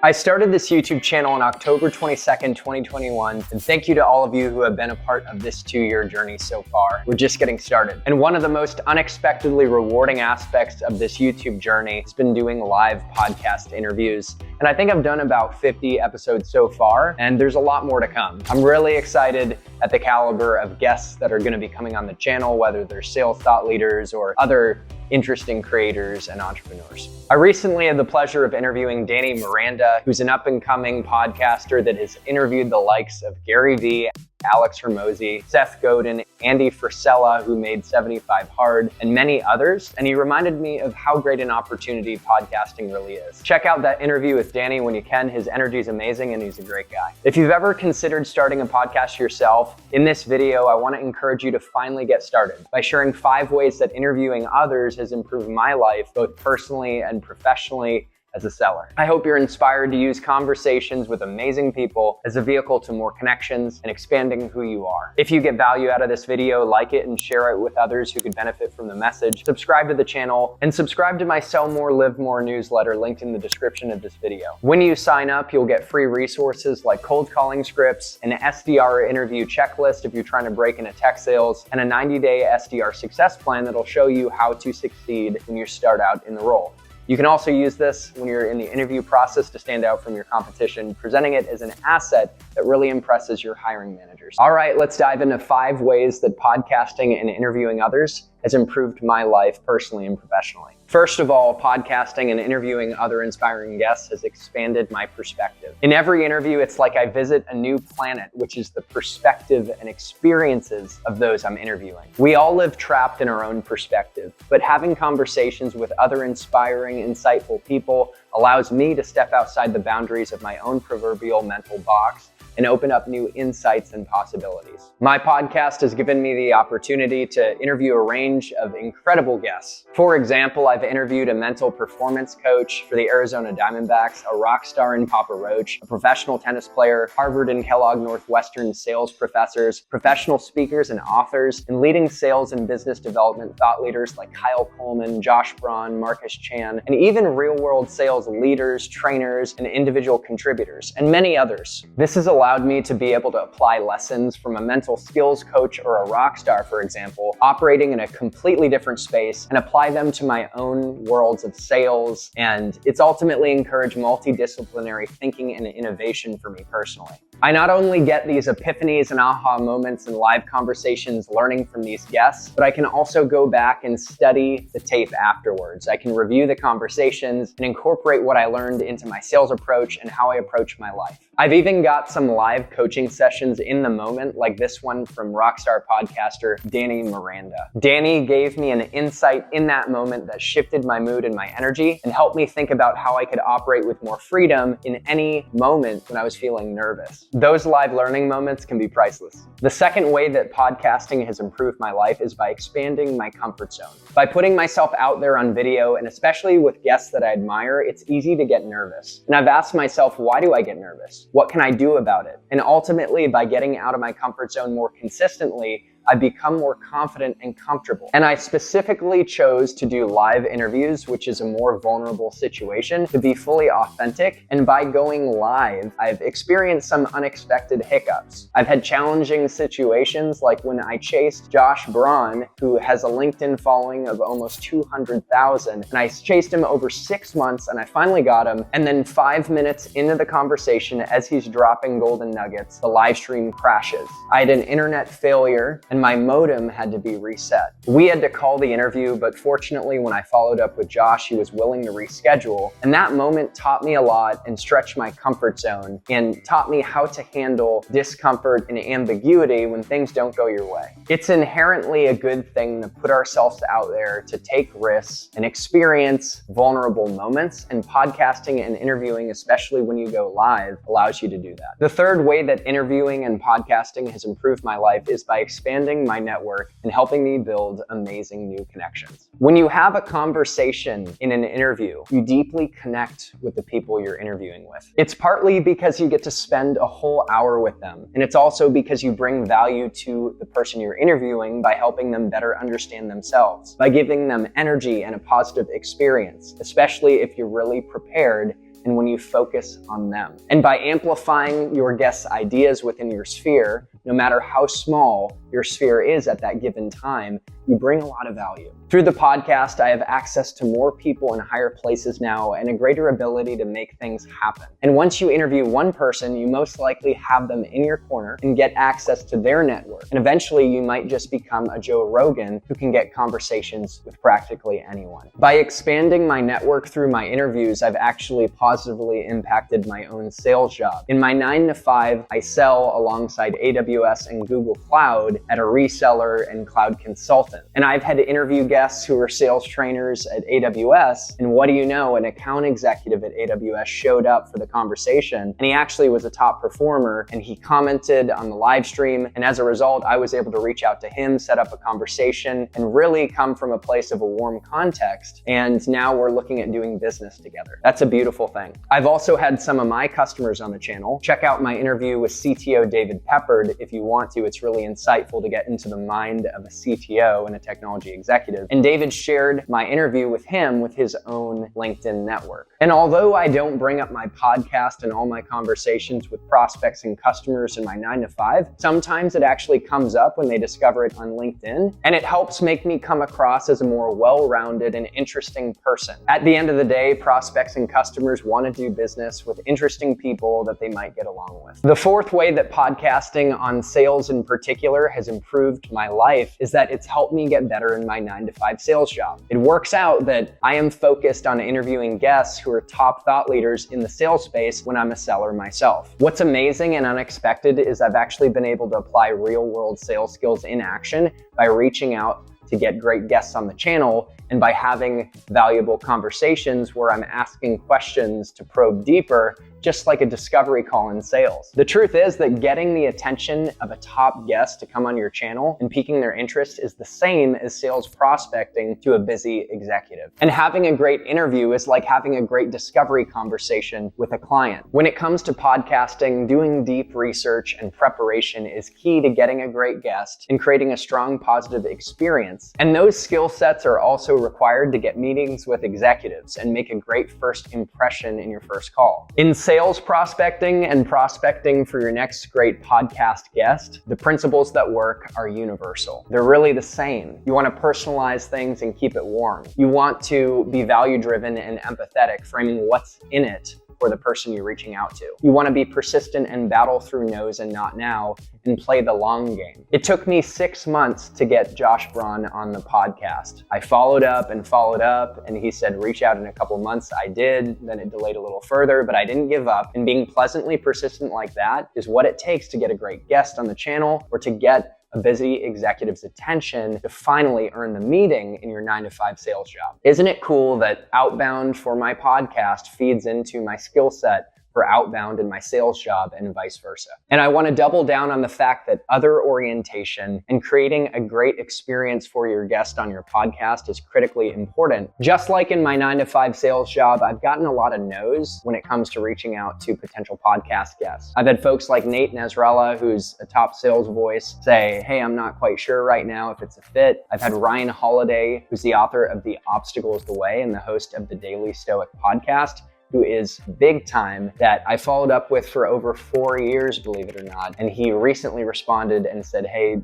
I started this YouTube channel on October 22nd, 2021, and thank you to all of you who have been a part of this 2-year journey so far. We're just getting started. And one of the most unexpectedly rewarding aspects of this YouTube journey has been doing live podcast interviews. And I think I've done about 50 episodes so far, and there's a lot more to come. I'm really excited at the caliber of guests that are gonna be coming on the channel, whether they're sales thought leaders or other interesting creators and entrepreneurs. I recently had the pleasure of interviewing Danny Miranda, who's an up-and-coming podcaster that has interviewed the likes of Gary Vee, Alex Hormozi, Seth Godin, Andy Frisella, who made 75 Hard, and many others. And he reminded me of how great an opportunity podcasting really is. Check out that interview with Danny when you can. His energy is amazing and he's a great guy. If you've ever considered starting a podcast yourself, in this video, I want to encourage you to finally get started by sharing 5 ways that interviewing others has improved my life, both personally and professionally, as a seller. I hope you're inspired to use conversations with amazing people as a vehicle to more connections and expanding who you are. If you get value out of this video, like it and share it with others who could benefit from the message. Subscribe to the channel and subscribe to my Sell More, Live More newsletter linked in the description of this video. When you sign up, you'll get free resources like cold calling scripts, an SDR interview checklist if you're trying to break into tech sales, and a 90-day SDR success plan that'll show you how to succeed when you start out in the role. You can also use this when you're in the interview process to stand out from your competition, presenting it as an asset that really impresses your hiring managers. All right, let's dive into 5 ways that podcasting and interviewing others has improved my life personally and professionally. First of all, podcasting and interviewing other inspiring guests has expanded my perspective. In every interview, it's like I visit a new planet, which is the perspective and experiences of those I'm interviewing. We all live trapped in our own perspective, but having conversations with other inspiring, insightful people allows me to step outside the boundaries of my own proverbial mental box and open up new insights and possibilities. My podcast has given me the opportunity to interview a range of incredible guests. For example, I've interviewed a mental performance coach for the Arizona Diamondbacks, a rock star in Papa Roach, a professional tennis player, Harvard and Kellogg Northwestern sales professors, professional speakers and authors, and leading sales and business development thought leaders like Kyle Coleman, Josh Braun, Marcus Chan, and even real-world sales leaders, trainers, and individual contributors, and many others. This has allowed me to be able to apply lessons from a mental skills coach or a rock star, for example, operating in a completely different space, and apply them to my own worlds of sales. And it's ultimately encouraged multidisciplinary thinking and innovation for me personally. I not only get these epiphanies and aha moments in live conversations learning from these guests, but I can also go back and study the tape afterwards. I can review the conversations and incorporate what I learned into my sales approach and how I approach my life. I've even got some live coaching sessions in the moment, like this one from rockstar podcaster Danny Miranda. Danny gave me an insight in that moment that shifted my mood and my energy and helped me think about how I could operate with more freedom in any moment when I was feeling nervous. Those live learning moments can be priceless. The second way that podcasting has improved my life is by expanding my comfort zone. By putting myself out there on video, and especially with guests that I admire, it's easy to get nervous. And I've asked myself, why do I get nervous? What can I do about it? And ultimately, by getting out of my comfort zone more consistently, I become more confident and comfortable. And I specifically chose to do live interviews, which is a more vulnerable situation, to be fully authentic. And by going live, I've experienced some unexpected hiccups. I've had challenging situations like when I chased Josh Braun, who has a LinkedIn following of almost 200,000. And I chased him over 6 months and I finally got him. And then 5 minutes into the conversation, as he's dropping golden nuggets, the live stream crashes. I had an internet failure and my modem had to be reset. We had to call the interview, but fortunately when I followed up with Josh, he was willing to reschedule. And that moment taught me a lot and stretched my comfort zone and taught me how to handle discomfort and ambiguity when things don't go your way. It's inherently a good thing to put ourselves out there, to take risks and experience vulnerable moments, and podcasting and interviewing, especially when you go live, allows you to do that. The third way that interviewing and podcasting has improved my life is by expanding my network and helping me build amazing new connections. When you have a conversation in an interview, you deeply connect with the people you're interviewing with. It's partly because you get to spend a whole hour with them, and it's also because you bring value to the person you're interviewing by helping them better understand themselves, by giving them energy and a positive experience, especially if you're really prepared and when you focus on them. And by amplifying your guests' ideas within your sphere, no matter how small your sphere is at that given time, you bring a lot of value. Through the podcast, I have access to more people in higher places now and a greater ability to make things happen. And once you interview one person, you most likely have them in your corner and get access to their network. And eventually you might just become a Joe Rogan who can get conversations with practically anyone. By expanding my network through my interviews, I've actually positively impacted my own sales job. In my 9-to-5, I sell alongside AWS and Google Cloud at a reseller and cloud consultant. And I've had to interview guests who are sales trainers at AWS, and what do you know, an account executive at AWS showed up for the conversation, and he actually was a top performer, and he commented on the live stream, and as a result, I was able to reach out to him, set up a conversation, and really come from a place of a warm context, and now we're looking at doing business together. That's a beautiful thing. I've also had some of my customers on the channel. Check out my interview with CTO David Peppard if you want to. It's really insightful to get into the mind of a CTO and a technology executive. And David shared my interview with him with his own LinkedIn network. And although I don't bring up my podcast and all my conversations with prospects and customers in my 9-to-5, sometimes it actually comes up when they discover it on LinkedIn, and it helps make me come across as a more well-rounded and interesting person. At the end of the day, prospects and customers want to do business with interesting people that they might get along with. The fourth way that podcasting on sales in particular has improved my life is that it's helped me get better in my 9-to-5 sales job. It works out that I am focused on interviewing guests who are top thought leaders in the sales space when I'm a seller myself. What's amazing and unexpected is I've actually been able to apply real-world sales skills in action by reaching out to get great guests on the channel and by having valuable conversations where I'm asking questions to probe deeper, just like a discovery call in sales. The truth is that getting the attention of a top guest to come on your channel and piquing their interest is the same as sales prospecting to a busy executive. And having a great interview is like having a great discovery conversation with a client. When it comes to podcasting, doing deep research and preparation is key to getting a great guest and creating a strong positive experience. And those skill sets are also required to get meetings with executives and make a great first impression in your first call. In sales prospecting and prospecting for your next great podcast guest, the principles that work are universal. They're really the same. You want to personalize things and keep it warm. You want to be value-driven and empathetic, framing what's in it for the person you're reaching out to. You want to be persistent and battle through no's and not now and play the long game. It took me 6 months to get Josh Braun on the podcast. I followed up and he said, reach out in a couple months. I did, then it delayed a little further, but I didn't give up. And being pleasantly persistent like that is what it takes to get a great guest on the channel or to get a busy executive's attention to finally earn the meeting in your 9-to-5 sales job. Isn't it cool that outbound for my podcast feeds into my skill set for outbound in my sales job and vice versa? And I want to double down on the fact that other orientation and creating a great experience for your guest on your podcast is critically important. Just like in my 9-to-5 sales job, I've gotten a lot of no's when it comes to reaching out to potential podcast guests. I've had folks like Nate Nasrallah, who's a top sales voice, say, hey, I'm not quite sure right now if it's a fit. I've had Ryan Holiday, who's the author of The Obstacle is the Way and the host of the Daily Stoic podcast, who is big time, that I followed up with for over 4 years, believe it or not. And he recently responded and said, hey,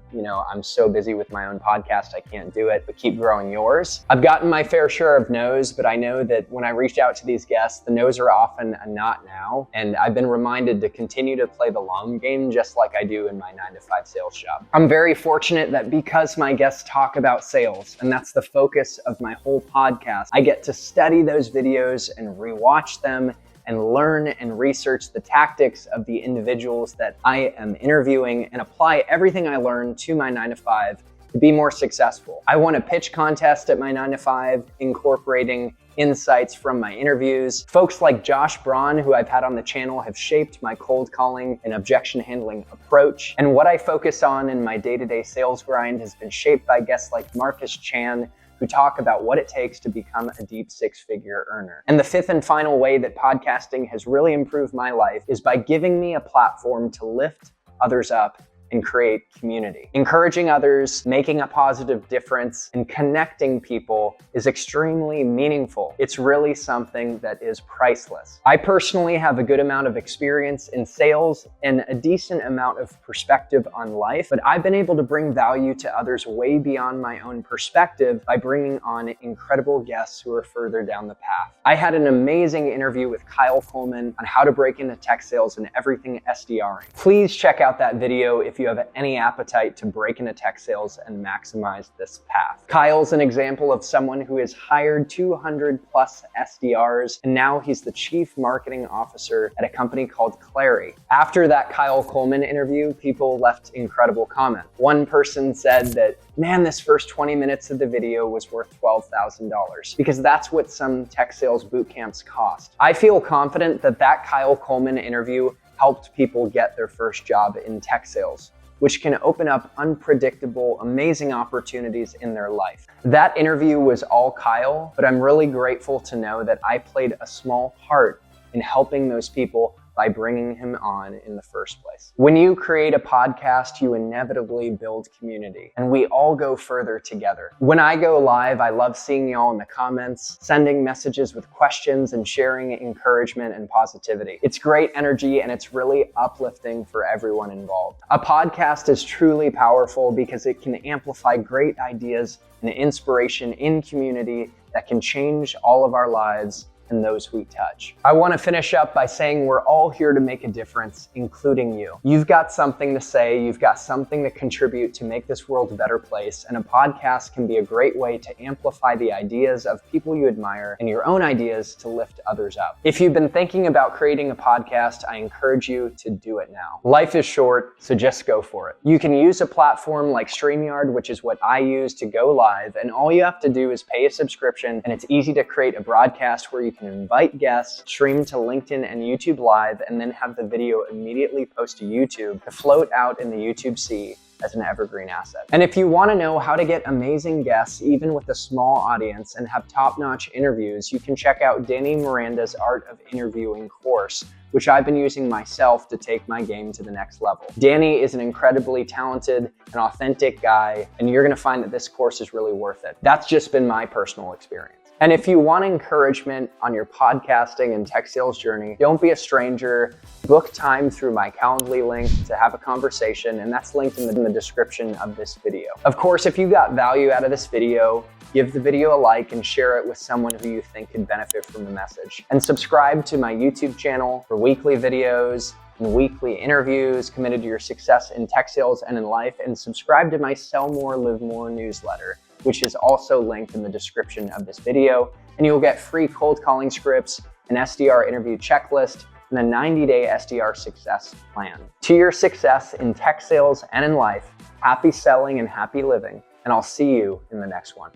I'm so busy with my own podcast, I can't do it, but keep growing yours. I've gotten my fair share of no's, but I know that when I reach out to these guests, the no's are often a not now. And I've been reminded to continue to play the long game just like I do in my 9-to-5 sales job. I'm very fortunate that because my guests talk about sales, and that's the focus of my whole podcast, I get to study those videos and rewatch them and learn and research the tactics of the individuals that I am interviewing and apply everything I learned to my 9-to-5 to be more successful. I won a pitch contest at my 9-to-5, incorporating insights from my interviews. Folks like Josh Braun, who I've had on the channel, have shaped my cold calling and objection handling approach. And what I focus on in my day-to-day sales grind has been shaped by guests like Marcus Chan, who talk about what it takes to become a deep 6-figure earner. And the fifth and final way that podcasting has really improved my life is by giving me a platform to lift others up and create community. Encouraging others, making a positive difference, and connecting people is extremely meaningful. It's really something that is priceless. I personally have a good amount of experience in sales and a decent amount of perspective on life, but I've been able to bring value to others way beyond my own perspective by bringing on incredible guests who are further down the path. I had an amazing interview with Kyle Coleman on how to break into tech sales and everything SDRing. Please check out that video if you have any appetite to break into tech sales and maximize this path. Kyle's an example of someone who has hired 200 plus SDRs, and now he's the chief marketing officer at a company called Clary. After that Kyle Coleman interview, people left incredible comments. One person said that, man, this first 20 minutes of the video was worth $12,000 because that's what some tech sales boot camps cost. I feel confident that that Kyle Coleman interview helped people get their first job in tech sales, which can open up unpredictable, amazing opportunities in their life. That interview was all Kyle, but I'm really grateful to know that I played a small part in helping those people by bringing him on in the first place. When you create a podcast, you inevitably build community, and we all go further together. When I go live, I love seeing y'all in the comments, sending messages with questions and sharing encouragement and positivity. It's great energy and it's really uplifting for everyone involved. A podcast is truly powerful because it can amplify great ideas and inspiration in community that can change all of our lives and those we touch. I want to finish up by saying we're all here to make a difference, including you. You've got something to say, you've got something to contribute to make this world a better place, and a podcast can be a great way to amplify the ideas of people you admire and your own ideas to lift others up. If you've been thinking about creating a podcast, I encourage you to do it now. Life is short, so just go for it. You can use a platform like StreamYard, which is what I use to go live, and all you have to do is pay a subscription, and it's easy to create a broadcast where you can invite guests, stream to LinkedIn and YouTube Live, and then have the video immediately post to YouTube to float out in the YouTube sea as an evergreen asset. And if you want to know how to get amazing guests, even with a small audience, and have top-notch interviews, you can check out Danny Miranda's Art of Interviewing course, which I've been using myself to take my game to the next level. Danny is an incredibly talented and authentic guy, and you're gonna find that this course is really worth it. That's just been my personal experience. And if you want encouragement on your podcasting and tech sales journey, don't be a stranger. Book time through my Calendly link to have a conversation, and that's linked in the description of this video. Of course, if you got value out of this video, give the video a like and share it with someone who you think could benefit from the message. And subscribe to my YouTube channel for weekly videos and weekly interviews committed to your success in tech sales and in life, and subscribe to my Sell More, Live More newsletter, which is also linked in the description of this video. And you'll get free cold calling scripts, an SDR interview checklist, and a 90-day SDR success plan. To your success in tech sales and in life, happy selling and happy living, and I'll see you in the next one.